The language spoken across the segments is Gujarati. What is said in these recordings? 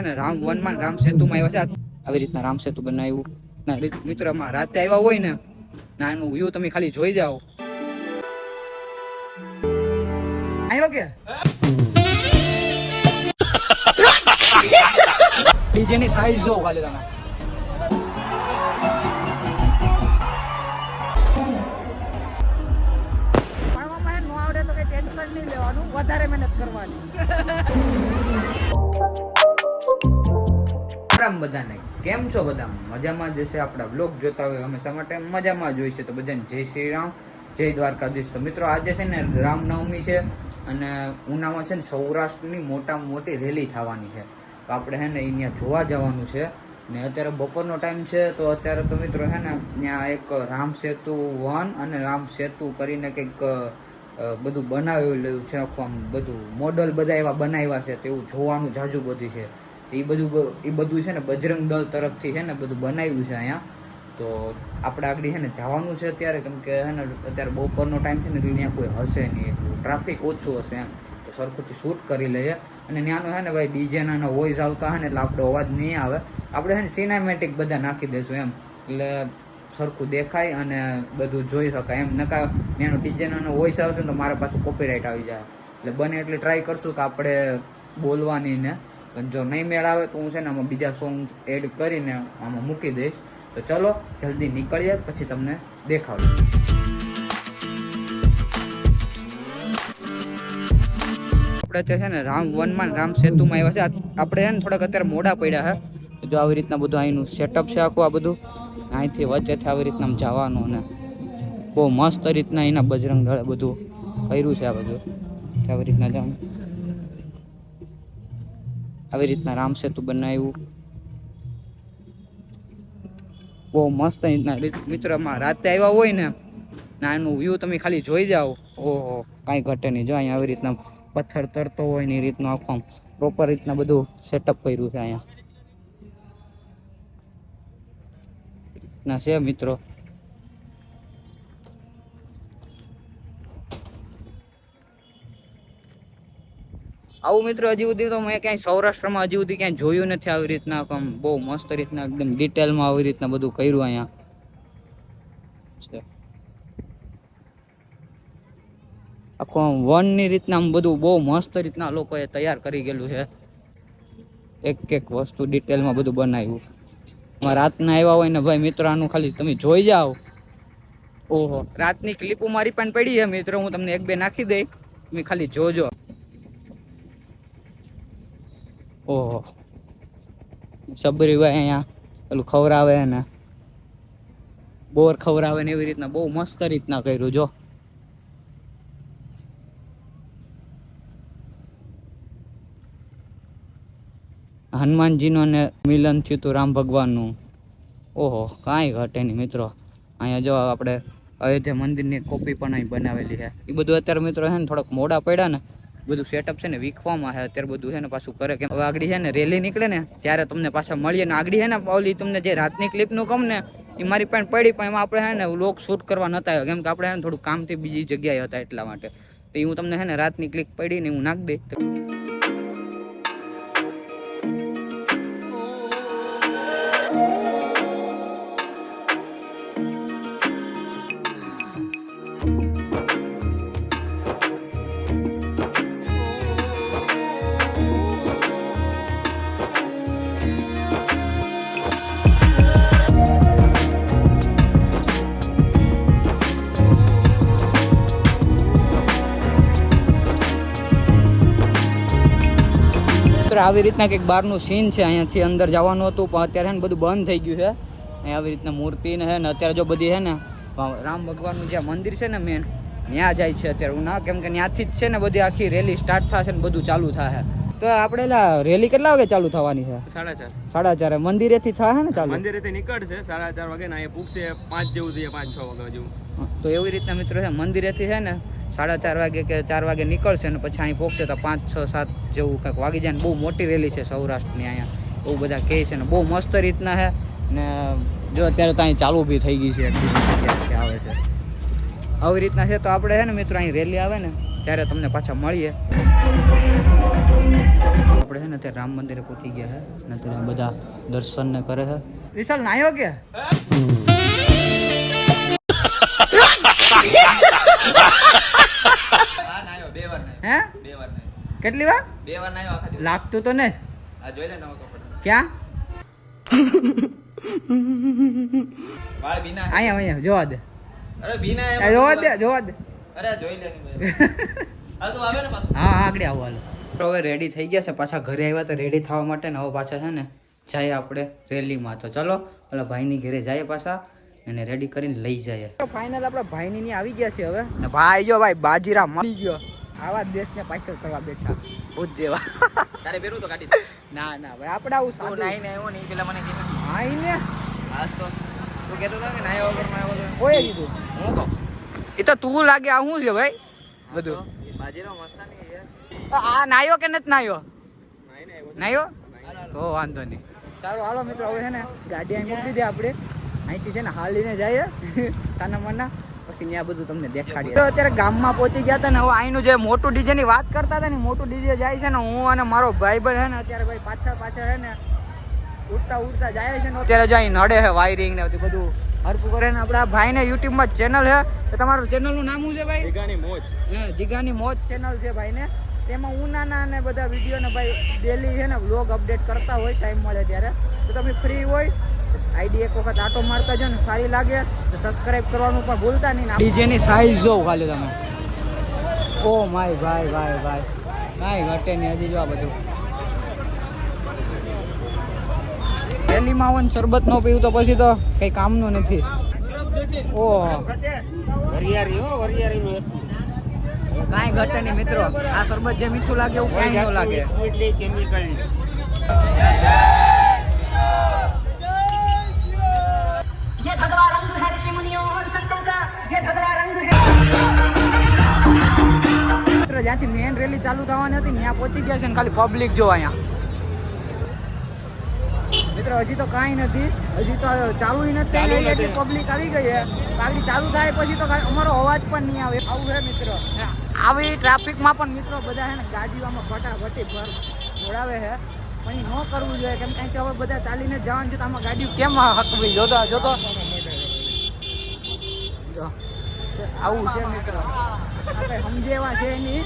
ને રામ વનમાં રામ સેતુમાં આવ્યા છે. આવી રીતના રામ સેતુ બનાવ્યું ના મિત્રો માં રાતે આવ્યા હોય ને ના એનું વ્યૂ તમે ખાલી જોઈ જાઓ. આવ્યો કે ડીજે ની સાઈઝ જો ખાલી તમે. વધારે મહેનત કરવાની. બધાને કેમ છો? બધા મજામાં જ હશે. આપણા બ્લોગ જોતા હોય હંમેશા માટે મજામાં જ હોય છે. તો બધાને જય શ્રી રામ, જય દ્વારકાધીશ. તો મિત્રો આજે છે ને રામનવમી છે અને ઉનામાં છે ને સૌરાષ્ટ્રની મોટામાં મોટી રેલી થવાની છે. તો આપણે છે ને અહીંયા જોવા જવાનું છે ને અત્યારે બપોરનો ટાઈમ છે. તો અત્યારે તો મિત્રો છે ને ત્યાં એક રામ સેતુ 1 અને રામ સેતુ કરીને કંઈક બધું બનાવેલું છે. આમ બધું મોડલ બધા એવા બનાવ્યા છે તેવું જોવાનું જાજુ બધી છે. એ બધું છે ને બજરંગ દળ તરફથી છે ને બધું બનાવ્યું છે અહીંયા. તો આપણે આગળ છે ને જવાનું છે અત્યારે, કેમ કે છે ને અત્યારે બપોરનો ટાઈમ છે ને એટલે ત્યાં કોઈ હશે નહીં, એટલું ટ્રાફિક ઓછું હશે એમ. તો સરખુંથી શૂટ કરી લઈએ. અને ત્યાંનો છે ને ભાઈ ડીજેના વોઇસ આવતા હોય ને એટલે આપણો અવાજ નહીં આવે. આપણે છે ને સિનેમેટિક બધા નાખી દઈશું એમ, એટલે સરખું દેખાય અને બધું જોઈ શકાય એમ. નકા એનો ડીજેનો વોઇસ આવશે ને તો મારા પાછું કોપીરાઇટ આવી જાય. એટલે બને એટલે ટ્રાય કરશું કે આપણે બોલવાની ને, પણ જો નહીં મેળ આવે તો હું છે ને આમાં બીજા સોંગ એડ કરીને આમાં મૂકી દઈશ. તો ચલો જલ્દી નીકળીએ, પછી તમને દેખાડું. આપણે અત્યારે છે ને રામ વનમાં રામ સેતુમાં આવ્યા છે. આપણે છે ને થોડાક અત્યારે મોડા પડ્યા છે. જો આવી રીતના બધું અહીંનું સેટઅપ છે આખું. આ બધું અહીંથી વચ્ચેથી આવી રીતના જવાનું ને બહુ મસ્ત રીતના એના બજરંગ દળે બધું કર્યું છે. આ બધું આવી રીતના જવાનું, આવી રીતના રામ સેતુ બનાવ્યું બહુ મસ્ત રીતના. મિત્રમાં રાતે આવ્યા હોય ને ના એનું વ્યૂ તમે ખાલી જોઈ જાઓ. ઓહો કાંઈ ઘટે નહીં. જો અહીંયા આવી રીતના પથ્થર તરતો હોય ને એ રીતનું આખું પ્રોપર રીતના બધું સેટઅપ કર્યું છે અહીંયા ના છે મિત્રો. આવું મિત્રો હજી સુધી તો મેં ક્યાંય સૌરાષ્ટ્રમાં હજી સુધી ક્યાંય જોયું નથી આવી રીતના. આમ બહુ મસ્ત રીતના એકદમ ડિટેલમાં આવી રીતના બધું કર્યું અહીંયા છે. આખું આમ વનની રીતના આમ બધું બહુ મસ્ત રીતના લોકોએ તૈયાર કરી ગયેલું છે. એક એક વસ્તુ ડિટેલમાં બધું બનાવ્યું. રાતના આવ્યા હોય ને ભાઈ મિત્રો આનું ખાલી તમે જોઈ જાઓ. ઓહો રાતની ક્લિપો મારી પણ પડી છે મિત્રો, હું તમને 1-2 નાખી દઈ, તમે ખાલી જોજો. ઓહો સબરીભાઈ અહીંયા પેલું ખવડાવે ને બોર ખવડાવે ને એવી રીતના બહુ મસ્ત રીતના કર્યું. જો હનુમાનજીનો ને મિલન થયું હતું રામ ભગવાનનું. ઓહો કાંઈ ઘટે નહીં મિત્રો. અહીંયા જો આપણે અયોધ્યા મંદિરની કોપી પણ અહીં બનાવેલી છે. એ બધું અત્યારે મિત્રો છે ને થોડાક મોડા પડ્યા ને બધું સેટઅપ છે ને વીખવામાં છે અત્યારે બધું છે ને પાછું કરે. કે હવે આગળ છે ને રેલી નીકળે ને ત્યારે તમને પાછા મળીએ. ને આગળ છે ને ઓલી તમને જે રાતની ક્લિપનું કહું ને એ મારી પણ પડી, પણ એમાં આપણે છે ને વ્લોગ શૂટ કરવા નતા આવ્યા, કેમ કે આપણે છે ને થોડું કામથી બીજી જગ્યાએ હતા એટલા માટે. તો હું તમને છે ને રાતની ક્લિપ પડી ને હું નાખી દઈ. આવી રીતના કંઈક બહારનું સીન છે. અહીંયાથી અંદર જવાનું હતું પણ અત્યારે ને બધું બંધ થઈ ગયું છે. અહીંયા આવી રીતના મૂર્તિ ને છે ને અત્યારે જો બધી છે ને રામ ભગવાનનું જે મંદિર છે ને મેન ત્યાં જાય છે અત્યારે ઉના, કેમ કે ત્યાંથી જ છે ને બધી આખી રેલી સ્ટાર્ટ થશે ને બધું ચાલુ થશે. તો આપણે રેલી કેટલા વાગે ચાલુ થવાની છે? 4:30 મંદિરેથી થાય ને ચાલુ? મંદિરેથી નીકળશે 4:30 વાગે ને અહીંયા પૂછશે 5 જેવું થઈએ, 5-6 વાગ્યા જેવું. તો એવી રીતના મિત્રો છે મંદિરેથી છે ને 4:30 વાગે કે 4 વાગે નીકળશે ને પછી અહીં પહોંચશે તો 5, 6, 7 જેવું કંઈક વાગી જાય ને બહુ મોટી રેલી છે સૌરાષ્ટ્રની. અહીંયા બહુ બધા કહે છે ને બહુ મસ્ત રીતના છે ને. જો અત્યારે તો અહીં ચાલુ બી થઈ ગઈ છે, આવે છે આવી રીતના છે. તો આપણે છે ને મિત્રો અહીં રેલી આવે ને ત્યારે તમને પાછા મળીએ. આપણે છે ને અત્યારે રામ મંદિરે પહોંચી ગયા છે ને અત્યારે બધા દર્શન ને કરે છે. વિશાલ નાયો કે હે કેટલી વાર લાગતું તો ને ક્યાં અહીંયા જોવા દે જોવા દે હા આગળ આવો હાલો. હવે રેડી થઈ ગયા છે પાછા ઘરે આવ્યા તો રેડી થવા માટે ને હવે પાછા છે ને જઈએ આપણે રેલીમાં. તો ચલો ઓલા ભાઈની ઘરે જઈએ પાછા એને રેડી કરીને લઈ જઈએ. ફાઇનલ આપણા ભાઈની આવી ગયા છે હવે ને ભાઈ જો ભાઈ બાજીરા મળી ગયો. આવા દેશને પાછળ કરવા બેઠા ભૂત જેવા. તારે પહેરું તો કાઢી ના ભાઈ આપણે આવું સાદું નાઈને આવ્યો ને પેલા મને કીધું આઈને આજ તો તું કહેતો હતો કે નાયો વગર માં આવ્યો કોઈ કીધું હું કહું એ તો તું લાગે આ શું છે ભાઈ બધું બાજીરા મસ્તાની યાર. આ નાયો કે નથી નાયો નાયો તો વાંધો નહીં. સારું હાલો મિત્રો હવે છે ને ગાડી અહીં મૂકી દીધી આપણે અહીંથી છે ને હાલીને જઈએ તાના મના પછી ત્યાં બધું તમને દેખાડીએ. અત્યારે ગામમાં પહોંચી ગયા હતા ને હવે અહીંનું જે મોટું ડીજે ની વાત કરતા હતા ને મોટું ડીજે જાય છે ને હું અને મારો ભાઈબંધ છે ને અત્યારે ભાઈ પાછળ છે ને ઉડતા જાય છે ને અત્યારે જો અહીં નડે છે વાયરિંગ ને બધું હરપું કરે ને આપણા ભાઈને યુટ્યુબમાં ચેનલ છે તો તમારું ચેનલનું નામ શું છે ભાઈ? જીગાની મોજ. હા જીગાની મોજ ચેનલ છે ભાઈને. તેમાં ઉનાના ને બધા વિડીયો ને ભાઈ ડેલી છે ને વ્લોગ અપડેટ કરતા હોય ટાઈમ મળે ત્યારે. તો તમે ફ્રી હોય આઈડી એક વખત આટો મારતા જો ને સારી લાગે તો સબસ્ક્રાઇબ કરવાનું પણ ભૂલતા નહીં. ડીજે ની સાઈઝ જોવો ખાલી તમે. ઓ માય ભાઈ કાંઈ ઘટે નહીં હજી જો આ બધું. રેલીમાં આવો ને શરબત ન પીવું તો પછી તો કઈ કામનું નથી. ઓહો કાંઈ ઘટે નહીં મિત્રો. આ શરબત જે મીઠું લાગે એવું કાંઈ ન લાગે. ये भगवा रंग है ऋषि मुनियों और संतों का, ये भगवा रंग है. મિત્રો જ્યાંથી મેઇન રેલી ચાલુ થવાની હતી ત્યાં પહોંચી ગયા છે ને ખાલી પબ્લિક જો અહીંયા. મિત્રો હજી તો કાંઈ નથી, હજી તો ચાલુ નથી એટલી પબ્લિક આવી ગઈ છે. આગળ ચાલુ થાય પછી તો અમારો અવાજ પણ નહીં આવે આવું છે મિત્રો. આવી ટ્રાફિકમાં પણ મિત્રો બધા છે ને ગાડીઓમાં ફટાફટી દોડાવે છે પણ ન કરવું જોઈએ કેમ કે હવે બધા ચાલીને જવાનું છે તો આમાં ગાડી કેમ હકવી જોતો આવું છે મિત્રો. આપણે સમજે એવા છે નહીં.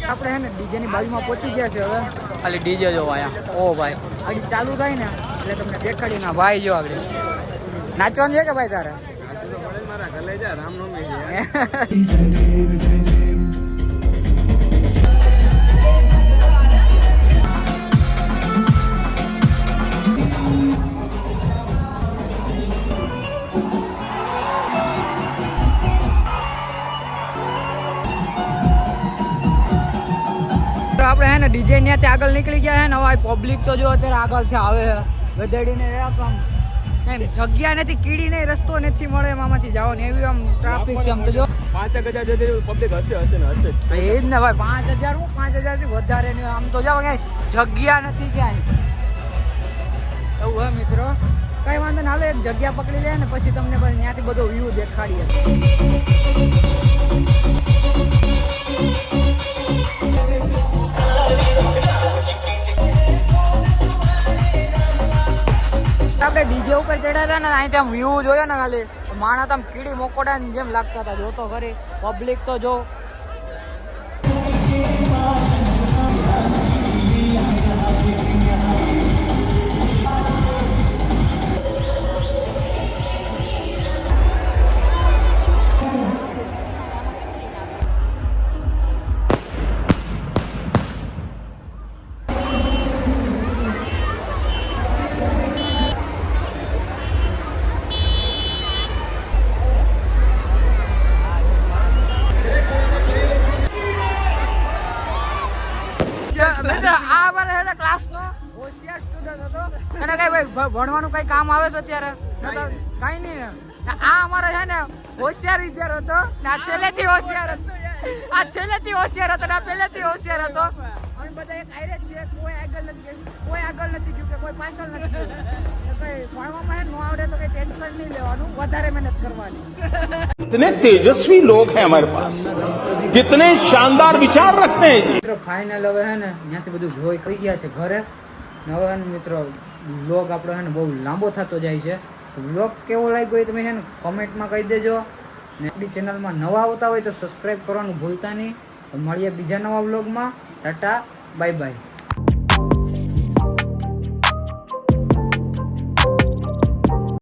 આપણે છે ને ડીજેની બાજુમાં પહોંચી ગયા છે હવે ખાલી ડીજે જોવા અહીંયા. ઓ ભાઈ આગળ ચાલુ થાય ને એટલે તમને દેખાડી ના ભાઈ જો આગળ નાચવાનું છે કે ભાઈ તારે? મારા ઘરે જા રામનવમી છે. આપણે હે ને ડીજે ત્યાંથી આગળ નીકળી ગયા હે ને હવે પબ્લિક તો જો અત્યારે આગળથી આવે છે ગધેડીને એમ જગ્યા નથી કીડી નહીં રસ્તો નથી મળે એમાંથી જાઓ ને એવી આમ ટ્રાફિક છે. આમ તો જો 5,000 જેટલી પબ્લિક હશે ને હશે એ જ ને ભાઈ 5,000 હું 5,000 થી વધારે ને આમ તો જાઓ ક્યાંય જગ્યા નથી ક્યાંય એવું હે મિત્રો. કઈ વાંધો ના હાલો એક જગ્યા પકડી લે ને પછી તમને પછી ત્યાંથી બધો વ્યૂ દેખાડીએ. આપણે ડીજે ઉપર ચડ્યા હતા ને અહીંથી આમ વ્યૂ જોયો ને ખાલી માણસ આમ કીડી મોકોડા જેમ લાગતા હતા. જોતો ખરી પબ્લિક તો જો. ક્લાસનો હોશિયાર સ્ટુડન્ટ હતો અને કઈ ભાઈ ભણવાનું કઈ કામ આવે છે અત્યારે કઈ નહીં ને. આ અમારો છે ને હોશિયાર વિદ્યાર્થી હતો ને આ છેલ્લેથી હોશિયાર હતો. આ છેલ્લેથી હોશિયાર હતો ને આ પહેલેથી હોશિયાર હતો. અને બધા એક આયરે છે કોઈ આગળ નથી ગયું કે કોઈ પાછળ નથી ગયું. કઈ ભણવામાં ન આવડે તો કઈ ટેન્શન નહીં લેવાનું વધારે મહેનત કરવાની. कितने तेजस्वी लोग हैं हमारे पास, कितने शानदार विचार रखते हैं जी। મિત્રો ફાઇનલ હવે હે ને ત્યાંથી બધું જોઈ થઈ ગયા છે ઘરે ને હવે હે ને મિત્રો વ્લોગ આપણો હે ને બહુ લાંબો થતો જાય છે. વ્લોગ કેવો લાગ્યો એ તમે છે ને કોમેન્ટમાં કહી દેજો ને આપણી ચેનલમાં નવા આવતા હોય તો સબસ્ક્રાઈબ કરવાનું ભૂલતા નહીં. મળીએ બીજા નવા વ્લોગમાં. Tata bye bye.